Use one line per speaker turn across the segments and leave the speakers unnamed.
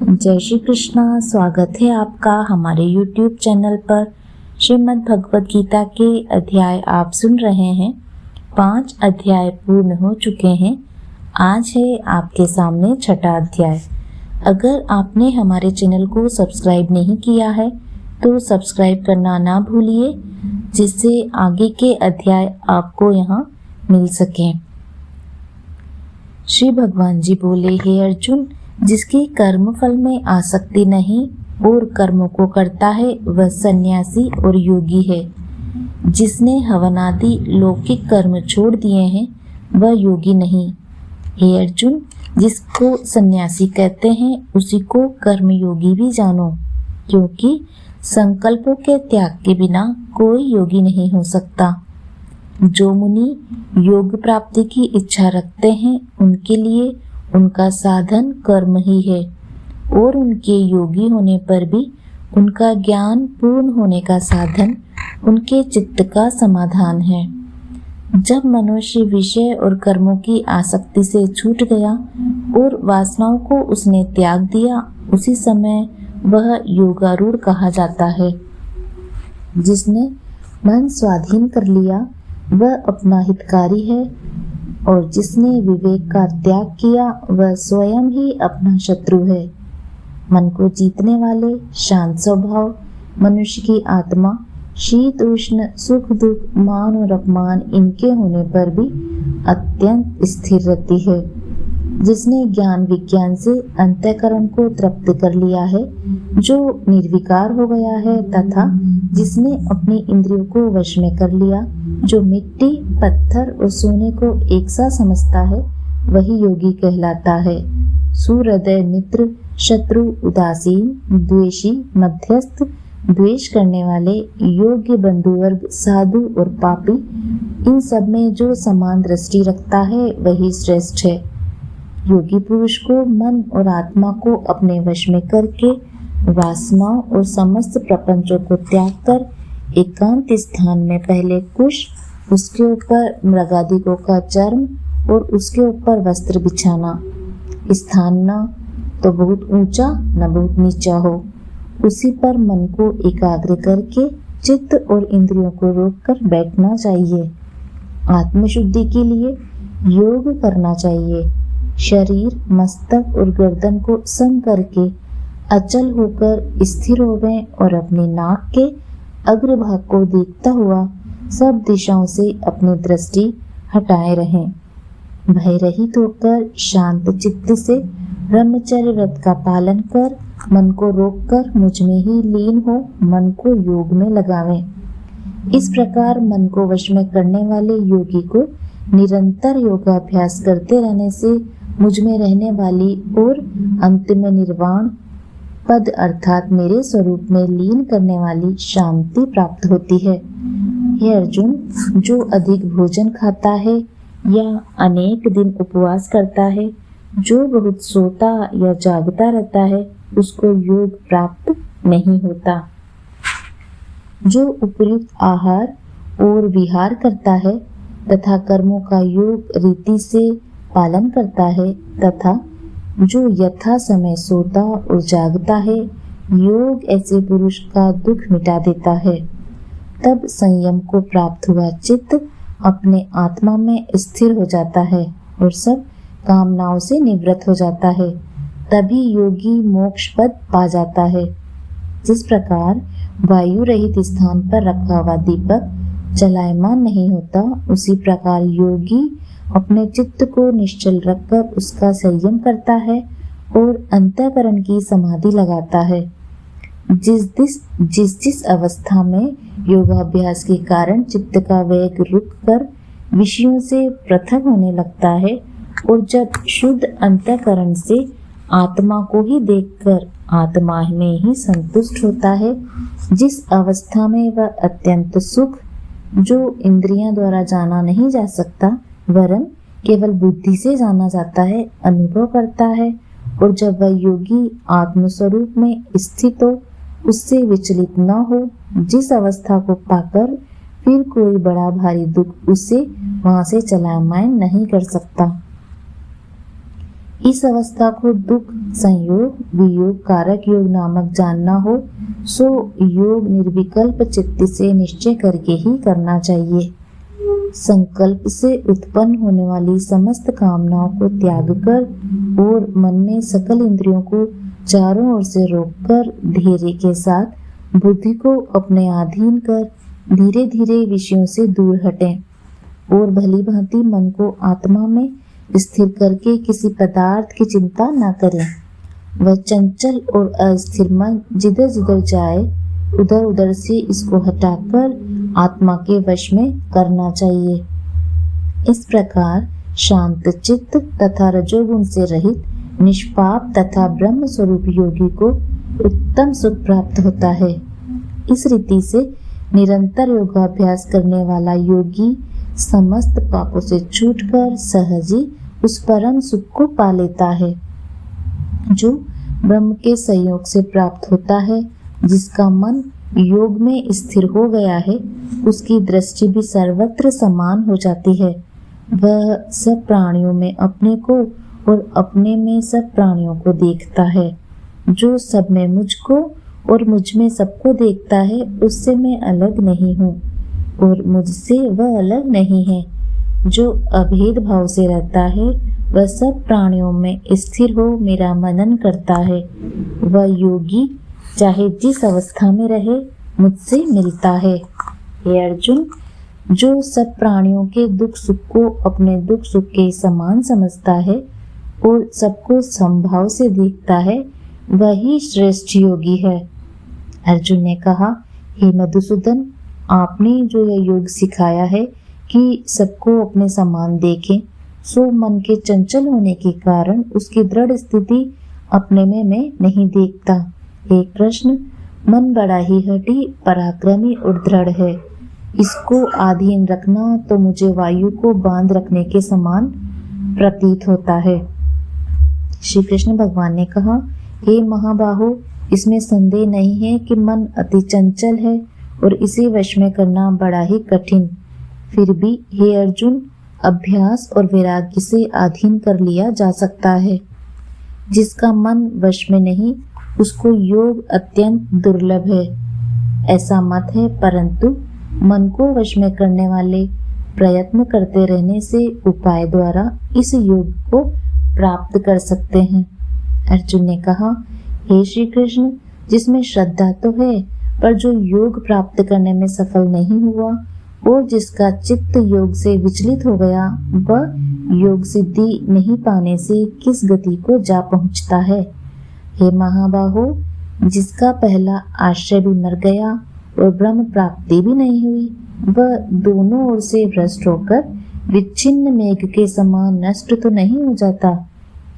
जय श्री कृष्णा। स्वागत है आपका हमारे YouTube चैनल पर। श्रीमद् भगवत गीता के अध्याय आप सुन रहे हैं। 5 अध्याय पूर्ण हो चुके हैं। आज है आपके सामने 6ठा अध्याय। अगर आपने हमारे चैनल को सब्सक्राइब नहीं किया है तो सब्सक्राइब करना ना भूलिए, जिससे आगे के अध्याय आपको यहाँ मिल सके। श्री भगवान जी बोले, हे अर्जुन, जिसकी कर्म फल में आसक्ति नहीं और कर्मों को करता है वह सन्यासी और योगी है। जिसने हवन आदि लौकिक कर्म छोड़ दिए हैं वह योगी नहीं। हे अर्जुन, जिसको सन्यासी कहते हैं उसी को कर्म योगी भी जानो, क्योंकि संकल्पों के त्याग के बिना कोई योगी नहीं हो सकता। जो मुनि योग प्राप्ति की इच्छा रखते हैं उनके लिए उनका साधन कर्म ही है, और उनके योगी होने पर भी उनका ज्ञान पूर्ण होने का साधन उनके चित्त का समाधान है। जब मनुष्य विषय और कर्मों की आसक्ति से छूट गया और वासनाओं को उसने त्याग दिया, उसी समय वह योगारूढ़ कहा जाता है। जिसने मन स्वाधीन कर लिया वह अपना हितकारी है, और जिसने विवेक का त्याग किया वह स्वयं ही अपना शत्रु है। मन को जीतने वाले शांत स्वभाव मनुष्य की आत्मा शीत उष्ण सुख दुख मान और अपमान इनके होने पर भी अत्यंत स्थिर रहती है। जिसने ज्ञान विज्ञान से अंतःकरण को तृप्त कर लिया है, जो निर्विकार हो गया है, तथा जिसने अपनी इंद्रियों को वश में कर लिया, जो मिट्टी पत्थर और सोने को एक सा समझता है, वही योगी कहलाता है। सुहृदय मित्र शत्रु उदासीन द्वेषी मध्यस्थ द्वेष करने वाले योग्य बंधु वर्ग साधु और पापी, इन सब में जो समान दृष्टि रखता है वही श्रेष्ठ है। योगी पुरुष को मन और आत्मा को अपने वश में करके वासनाओं और समस्त प्रपंचों को त्याग कर एकांत स्थान में पहले कुश, उसके ऊपर मृगादिकों का चर्म और उसके ऊपर वस्त्र बिछाना। स्थान न तो बहुत ऊंचा न बहुत नीचा हो, उसी पर मन को एकाग्र करके चित्त और इंद्रियों को रोककर बैठना चाहिए। आत्मशुद्धि के लिए योग करना चाहिए। शरीर मस्तक और गर्दन को सम करके अचल होकर स्थिर हो गए और अपनी नाक के अग्रभाग को देखता हुआ सब दिशाओं से अपनी दृष्टि हटाए रहें। भय रहित होकर शांत चित्त से ब्रह्मचर्य व्रत का पालन कर मन को रोककर मुझ में ही लीन हो मन को योग में लगावें। इस प्रकार मन को वश में करने वाले योगी को निरंतर योगाभ्यास करते रहने से मुझ में रहने वाली और अंत में निर्वाण पद अर्थात मेरे स्वरूप में लीन करने वाली शांति प्राप्त होती है। हे अर्जुन, जो अधिक भोजन खाता है या अनेक दिन उपवास करता है, जो बहुत सोता या जागता रहता है, उसको योग प्राप्त नहीं होता। जो उपयुक्त आहार और विहार करता है तथा कर्मों का योग रीति से पालन करता है, तथा जो यथा समय सोता और जागता है, योग ऐसे पुरुष का दुख मिटा देता है। तब संयम को प्राप्त हुआ चित्त अपने आत्मा में स्थिर हो जाता है और सब कामनाओं से निवृत्त हो जाता है। तभी योगी मोक्ष पद पा जाता है। जिस प्रकार वायु रहित स्थान पर रखा हुआ दीपक चलायमान नहीं होता, उसी प्रकार योगी अपने चित्त को निश्चल रखकर उसका संयम करता है और अंतःकरण की समाधि लगाता है। जिस अवस्था में योगाभ्यास के कारण चित्त का वेग रुककर विषयों से पृथक होने लगता है, और जब शुद्ध अंतःकरण से आत्मा को ही देखकर आत्मा में ही संतुष्ट होता है, जिस अवस्था में वह अत्यंत सुख जो इंद्रियां द्वारा जाना नहीं जा सकता वरन केवल बुद्धि से जाना जाता है, अनुभव करता है, और जब वह योगी आत्मस्वरूप में स्थित हो, उससे विचलित न हो, जिस अवस्था को पाकर फिर कोई बड़ा भारी दुख उसे वहां से चलायमान नहीं कर सकता। इस अवस्था को दुख संयोग वियोग कारक योग नामक जानना हो सो योग निर्विकल्प चित्त से निश्चय करके ही करना चाहिए। संकल्प से उत्पन्न होने वाली समस्त कामनाओं को त्याग कर और मन में सकल इंद्रियों को चारों ओर से रोककर धैर्य के साथ बुद्धि को अपने अधीन कर धीरे धीरे विषयों से दूर हटें और भली भांति मन को आत्मा में स्थिर करके किसी पदार्थ की चिंता न करें। वह चंचल और अस्थिर मन जिधर जिधर जाए उधर उधर से इसको हटाकर आत्मा के वश में करना चाहिए। इस प्रकार शांत चित्त तथा रजोगुण से रहित निष्पाप तथा ब्रह्म स्वरूप योगी को उत्तम सुख प्राप्त होता है। इस रीति से निरंतर योगाभ्यास करने वाला योगी समस्त पापों से छूटकर सहज ही उस परम सुख को पा लेता है जो ब्रह्म के संयोग से प्राप्त होता है। जिसका मन योग में स्थिर हो गया है उसकी दृष्टि भी सर्वत्र समान हो जाती है। वह सब प्राणियों में अपने को और अपने में सब प्राणियों को देखता है। जो सब में मुझको और मुझ में सबको देखता है उससे मैं अलग नहीं हूँ और मुझसे वह अलग नहीं है। जो अभेद भाव से रहता है वह सब प्राणियों में स्थिर हो मेरा मनन करता है। वह योगी चाहे जिस अवस्था में रहे मुझसे मिलता है। हे अर्जुन, जो सब प्राणियों के दुख सुख को अपने दुख सुख के समान समझता है और सबको समभाव से देखता है वही श्रेष्ठ योगी है। अर्जुन ने कहा, हे मधुसूदन, आपने जो यह योग सिखाया है कि सबको अपने समान देखें, सो मन के चंचल होने के कारण उसकी दृढ़ स्थिति अपने में मैं नहीं देखता। एक प्रश्न, मन बड़ा ही हठी पराक्रमी और दृढ़ है। इसको आधीन रखना तो मुझे वायु को बांध रखने के समान प्रतीत होता है। श्री कृष्ण भगवान ने कहा, हे महाबाहो, इसमें संदेह नहीं है कि मन अति चंचल है और इसे वश में करना बड़ा ही कठिन। फिर भी हे अर्जुन, अभ्यास और वैराग्य से अधीन कर लिया जा सकता है। जिसका मन वश में नहीं उसको योग अत्यंत दुर्लभ है, ऐसा मत है। परंतु मन को वश में करने वाले प्रयत्न करते रहने से उपाय द्वारा इस योग को प्राप्त कर सकते हैं। अर्जुन ने कहा, हे श्री कृष्ण, जिसमें श्रद्धा तो है पर जो योग प्राप्त करने में सफल नहीं हुआ और जिसका चित्त योग से विचलित हो गया वह योग सिद्धि नहीं पाने से किस गति को जा पहुंचता है। हे महाबाहो, जिसका पहला आश्रय भी मर गया और ब्रह्म प्राप्ति भी नहीं हुई वह दोनों ओर से भ्रष्ट होकर विच्छिन्न मेघ के समान नष्ट तो नहीं हो जाता।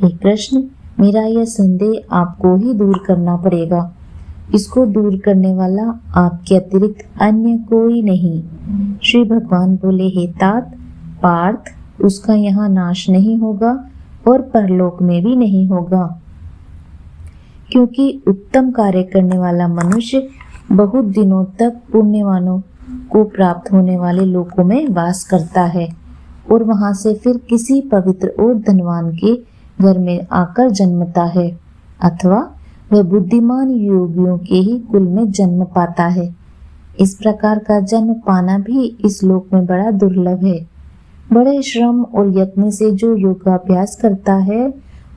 हे कृष्ण, मेरा यह संदेह आपको ही दूर करना पड़ेगा। इसको दूर करने वाला आपके अतिरिक्त अन्य कोई नहीं। श्री भगवान बोले, हे तात पार्थ, उसका यहाँ नाश नहीं होगा और परलोक में भी नहीं होगा, क्योंकि उत्तम कार्य करने वाला मनुष्य बहुत दिनों तक पुण्यवानों को प्राप्त होने वाले लोकों में वास करता है और वहां से फिर किसी पवित्र और धनवान के घर में आकर जन्मता है, अथवा वह बुद्धिमान योगियों के ही कुल में जन्म पाता है। इस प्रकार का जन्म पाना भी इस लोक में बड़ा दुर्लभ है। बड़े श्रम और यत्न से जो योगाभ्यास करता है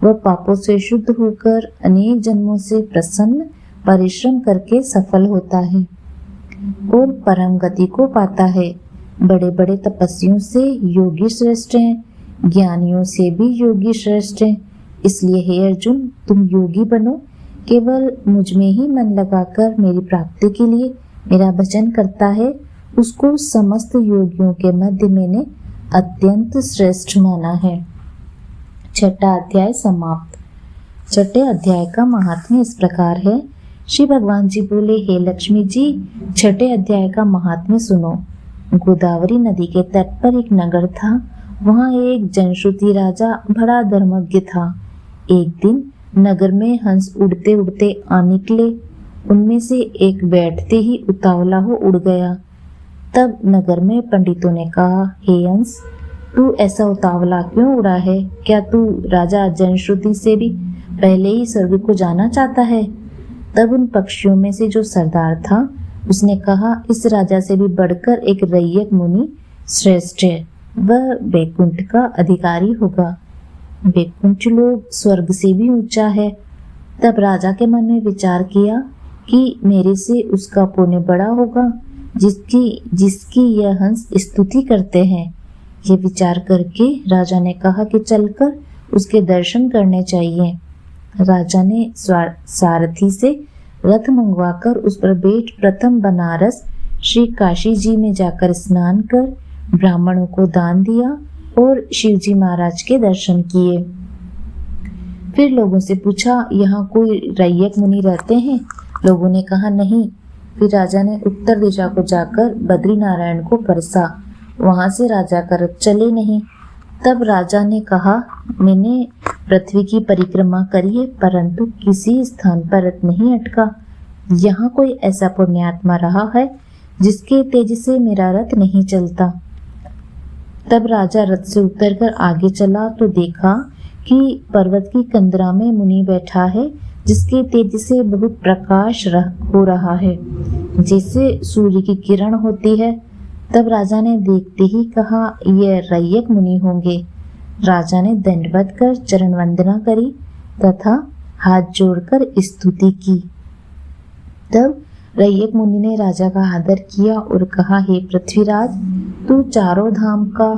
वह पापों से शुद्ध होकर अनेक जन्मों से प्रसन्न परिश्रम करके सफल होता है और परम गति को पाता है। बड़े बड़े तपस्वियों से योगी श्रेष्ठ हैं, ज्ञानियों से भी योगी श्रेष्ठ हैं। इसलिए हे अर्जुन, तुम योगी बनो। केवल मुझ में ही मन लगाकर मेरी प्राप्ति के लिए मेरा भजन करता है उसको समस्त योगियों के मध्य मैंने अत्यंत श्रेष्ठ माना है। छठा अध्याय समाप्त। छठे अध्याय का महात्म्य इस प्रकार है। श्री भगवान जी बोले, हे लक्ष्मी जी, छठे अध्याय का महात्म्य सुनो। गोदावरी नदी के तट पर एक नगर था। वहाँ एक जनश्रुति राजा बड़ा धर्मज्ञ था। एक दिन नगर में हंस उड़ते उड़ते आ निकले। उनमें से एक बैठते ही उतावला हो उड़ गया। तब नगर में पंडितों ने कहा, हे हंस, तू ऐसा उतावला क्यों उड़ा है? क्या तू राजा जनश्रुति से भी पहले ही स्वर्ग को जाना चाहता है? तब उन पक्षियों में से जो सरदार था उसने कहा, इस राजा से भी बढ़कर एक रैयक मुनि श्रेष्ठ है, वह बैकुंठ का अधिकारी होगा। बैकुंठ लोग स्वर्ग से भी ऊंचा है। तब राजा के मन में विचार किया कि मेरे से उसका पुण्य बड़ा होगा जिसकी यह हंस स्तुति करते हैं। ये विचार करके राजा ने कहा कि चलकर उसके दर्शन करने चाहिए। राजा ने सारथी से रथ मंगवाकर उस पर बैठ प्रथम बनारस श्री काशी जी में जाकर स्नान कर ब्राह्मणों को दान दिया और शिवजी महाराज के दर्शन किए। फिर लोगों से पूछा, यहाँ कोई रैयक मुनि रहते हैं? लोगों ने कहा नहीं। फिर राजा ने उत्तर दिशा को जाकर बद्री नारायण को परसा। वहां से राजा का रथ चले नहीं। तब राजा ने कहा, मैंने पृथ्वी की परिक्रमा करी है परंतु किसी स्थान पर रथ नहीं अटका। यहाँ कोई ऐसा पुण्यात्मा रहा है जिसके तेज से मेरा रथ नहीं चलता। तब राजा रथ से उतरकर आगे चला तो देखा कि पर्वत की कंदरा में मुनि बैठा है जिसके तेज से बहुत प्रकाश हो रहा है जैसे सूर्य की किरण होती है। तब राजा ने देखते ही कहा, यह रैयक मुनि होंगे। राजा ने दंडवत कर चरण वंदना करी तथा हाथ जोड़कर स्तुति की। तब रैयक मुनि ने राजा का आदर किया और कहा, हे पृथ्वीराज, तू चारों धाम का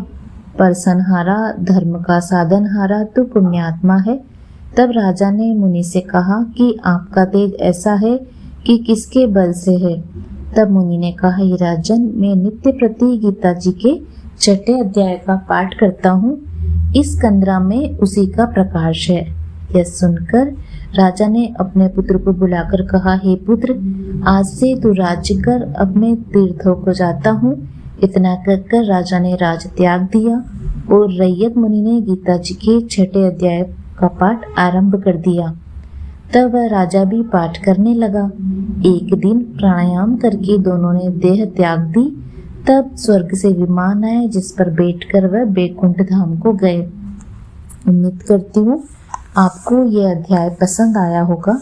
परसनहारा, धर्म का साधनहारा, तू पुण्यात्मा है। तब राजा ने मुनि से कहा कि आपका तेज ऐसा है कि किसके बल से है? तब मुनि ने कहा, हे राजन, मैं नित्य प्रति गीता जी के 6 अध्याय का पाठ करता हूँ। इस कंदरा में उसी का प्रकाश है। यह सुनकर राजा ने अपने पुत्र को बुलाकर कहा, हे पुत्र, आज से तू राज्य कर, अब मैं तीर्थों को जाता हूँ। इतना कहकर राजा ने राज त्याग दिया और रैयक मुनि ने गीता जी के 6 अध्याय का पाठ आरंभ कर दिया। तब वह राजा भी पाठ करने लगा। एक दिन प्राणायाम करके दोनों ने देह त्याग दी। तब स्वर्ग से विमान आया जिस पर बैठकर वह बैकुंठ धाम को गए। उम्मीद करती हूँ आपको यह अध्याय पसंद आया होगा।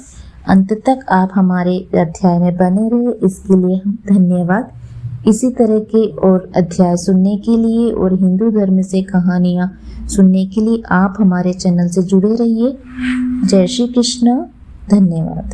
अंत तक आप हमारे अध्याय में बने रहे, इसके लिए हम धन्यवाद। इसी तरह के और अध्याय सुनने के लिए और हिंदू धर्म से कहानियाँ सुनने के लिए आप हमारे चैनल से जुड़े रहिए। जय श्री कृष्ण। धन्यवाद।